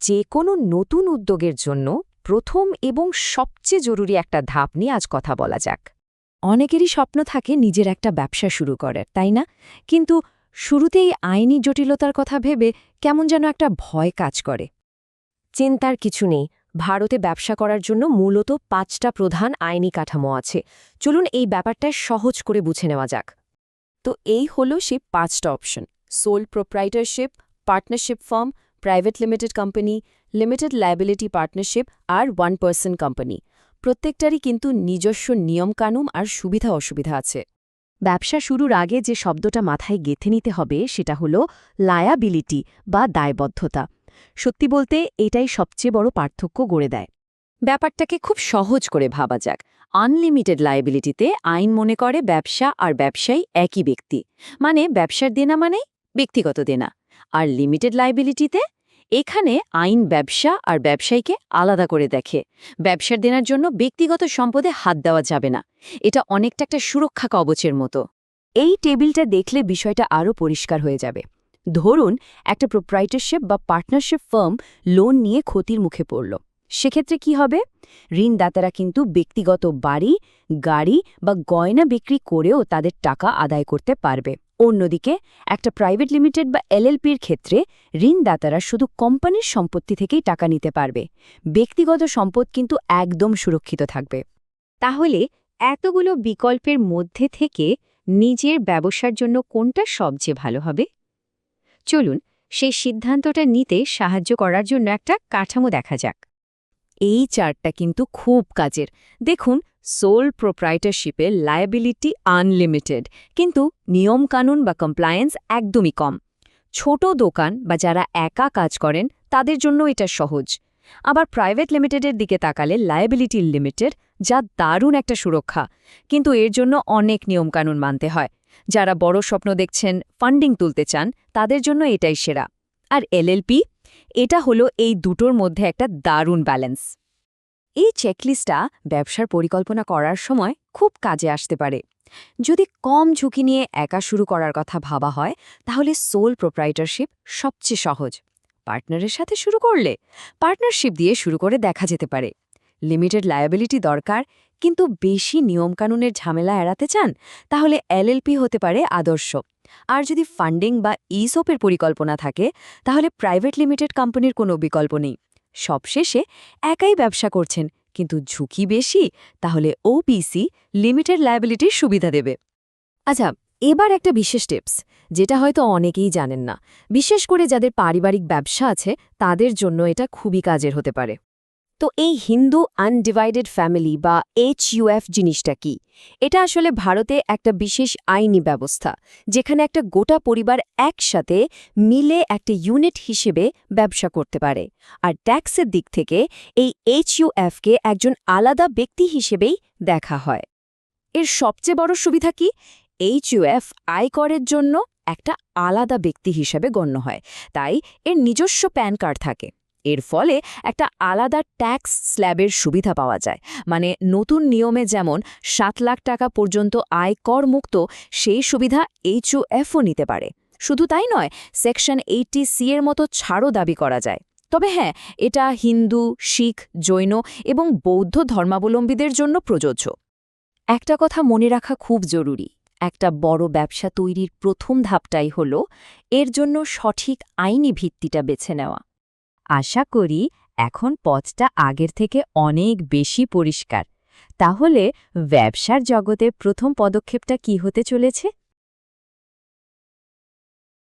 যে কোনো নতুন উদ্যোগের জন্য প্রথম এবং সবচেয়ে জরুরি একটা ধাপ নিয়ে আজ কথা বলা যাক। অনেকেরই স্বপ্ন থাকে নিজের একটা ব্যবসা শুরু করার, তাই না? কিন্তু শুরুতেই আইনি জটিলতার কথা ভেবে কেমন যেন একটা ভয় কাজ করে। চিন্তার কিছু নেই, ভারতে ব্যবসা করার জন্য মূলত 5টা প্রধান আইনি কাঠামো আছে। চলুন এই ব্যাপারটা সহজ করে বুঝে নেওয়া যাক। তো এই হলো সেই 5টা option: sole proprietorship, partnership firm, private limited company, limited liability partnership আর 1 পার্সন কোম্পানি। প্রত্যেকটারই কিন্তু নিজস্ব নিয়মকানুন আর সুবিধা অসুবিধা আছে। ব্যবসা শুরুর আগে যে শব্দটা মাথায় গেঁথে নিতে হবে সেটা হলো লায়াবিলিটি বা দায়বদ্ধতা। সত্যি বলতে এটাই সবচেয়ে বড় পার্থক্য গড়ে দেয়। ব্যাপারটাকে খুব সহজ করে ভাবা যাক। আনলিমিটেড লায়াবিলিটিতে আইন মনে করে ব্যবসা আর ব্যবসায়ী একই ব্যক্তি, মানে ব্যবসার দেনা মানে ব্যক্তিগত দেনা। আর লিমিটেড লায়াবিলিটিতে এখানে আইন ব্যবসা আর ব্যবসায়ীকে আলাদা করে দেখে। ব্যবসার দেনার জন্য ব্যক্তিগত সম্পদে হাত দেওয়া যাবে না। এটা অনেকটা একটা সুরক্ষা কবচের মতো। এই টেবিলটা দেখলে বিষয়টা আরও পরিষ্কার হয়ে যাবে। ধরুন একটা প্রোপ্রাইটারশিপ বা পার্টনারশিপ ফার্ম লোন নিয়ে ক্ষতির মুখে পড়ল। সেক্ষেত্রে কি হবে? ঋণদাতারা কিন্তু ব্যক্তিগত বাড়ি, গাড়ি বা গয়না বিক্রি করেও তাদের টাকা আদায় করতে পারবে। অন্যদিকে একটা প্রাইভেট লিমিটেড বা এলএলপির ক্ষেত্রে ঋণদাতারা শুধু কোম্পানির সম্পত্তি থেকেই টাকা নিতে পারবে। ব্যক্তিগত সম্পদ কিন্তু একদম সুরক্ষিত থাকবে। তাহলে এতগুলো বিকল্পের মধ্যে থেকে নিজের ব্যবসার জন্য কোনটা সবচেয়ে ভালো হবে? চলুন সেই সিদ্ধান্তটা নিতে সাহায্য করার জন্য একটা কাঠামো দেখা যাক। এই চার্টটা কিন্তু খুব কাজের। দেখুন, সোল প্রোপ্রাইটারশিপে লায়াবিলিটি আনলিমিটেড, কিন্তু নিয়মকানুন বা কমপ্লায়েন্স একদমই কম। ছোট দোকান বা যারা একা কাজ করেন তাদের জন্য এটা সহজ। আবার প্রাইভেট লিমিটেডের দিকে তাকালে লায়াবিলিটি লিমিটেড, যা দারুণ একটা সুরক্ষা, কিন্তু এর জন্য অনেক নিয়মকানুন মানতে হয়। যারা বড় স্বপ্ন দেখছেন, ফান্ডিং তুলতে চান, তাদের জন্য এটাই সেরা। আর এলএলপি, এটা হলো এই দুটোর মধ্যে একটা দারুণ ব্যালেন্স। এই চেকলিস্টটা ব্যবসার পরিকল্পনা করার সময় খুব কাজে আসতে পারে। যদি কম ঝুঁকি নিয়ে একা শুরু করার কথা ভাবা হয়, তাহলে সোল প্রোপ্রাইটারশিপ সবচেয়ে সহজ। পার্টনারের সাথে শুরু করলে পার্টনারশিপ দিয়ে শুরু করে দেখা যেতে পারে। লিমিটেড লায়াবিলিটি দরকার, কিন্তু বেশি নিয়মকানুনের ঝামেলা এড়াতে চান, তাহলে এলএলপি হতে পারে আদর্শ। আর যদি ফান্ডিং বা ইসোপের পরিকল্পনা থাকে, তাহলে প্রাইভেট লিমিটেড কোম্পানির কোনো বিকল্প নেই। সবশেষে একাই ব্যবসা করছেন কিন্তু ঝুঁকি বেশি, তাহলে ওপিসি লিমিটেড লায়াবিলিটির সুবিধা দেবে। আচ্ছা, এবার একটা বিশেষ টিপস, যেটা হয়তো অনেকেই জানেন না। বিশেষ করে যাদের পারিবারিক ব্যবসা আছে তাদের জন্য এটা খুবই কাজের হতে পারে। তো এই হিন্দু আনডিভাইডেড ফ্যামিলি বা HUF জিনিসটা কি? এটা আসলে ভারতে একটা বিশেষ আইনি ব্যবস্থা, যেখানে একটা গোটা পরিবার একসাথে মিলে একটা ইউনিট হিসেবে ব্যবসা করতে পারে। আর ট্যাক্সের দিক থেকে এই HUFকে একজন আলাদা ব্যক্তি হিসেবেই দেখা হয়। এর সবচেয়ে বড় সুবিধা কি? HUF আয়করের জন্য একটা আলাদা ব্যক্তি হিসেবে গণ্য হয়, তাই এর নিজস্ব প্যান কার্ড থাকে। এর ফলে একটা আলাদা ট্যাক্স স্ল্যাবের সুবিধা পাওয়া যায়। মানে নতুন নিয়মে যেমন 7 লাখ টাকা পর্যন্ত আয় করমুক্ত, সেই সুবিধা HUFও নিতে পারে। শুধু তাই নয়, সেকশন 80C এর মতো ছাড়ও দাবি করা যায়। তবে হ্যাঁ, এটা হিন্দু, শিখ, জৈন এবং বৌদ্ধ ধর্মাবলম্বীদের জন্য প্রযোজ্য। একটা কথা মনে রাখা খুব জরুরি, একটা বড় ব্যবসা তৈরির প্রথম ধাপটাই হল এর জন্য সঠিক আইনি ভিত্তিটা বেছে নেওয়া। আশা করি এখন পথটা আগের থেকে অনেক বেশি পরিষ্কার। তাহলে ব্যবসার জগতে প্রথম পদক্ষেপটা কি হতে চলেছে?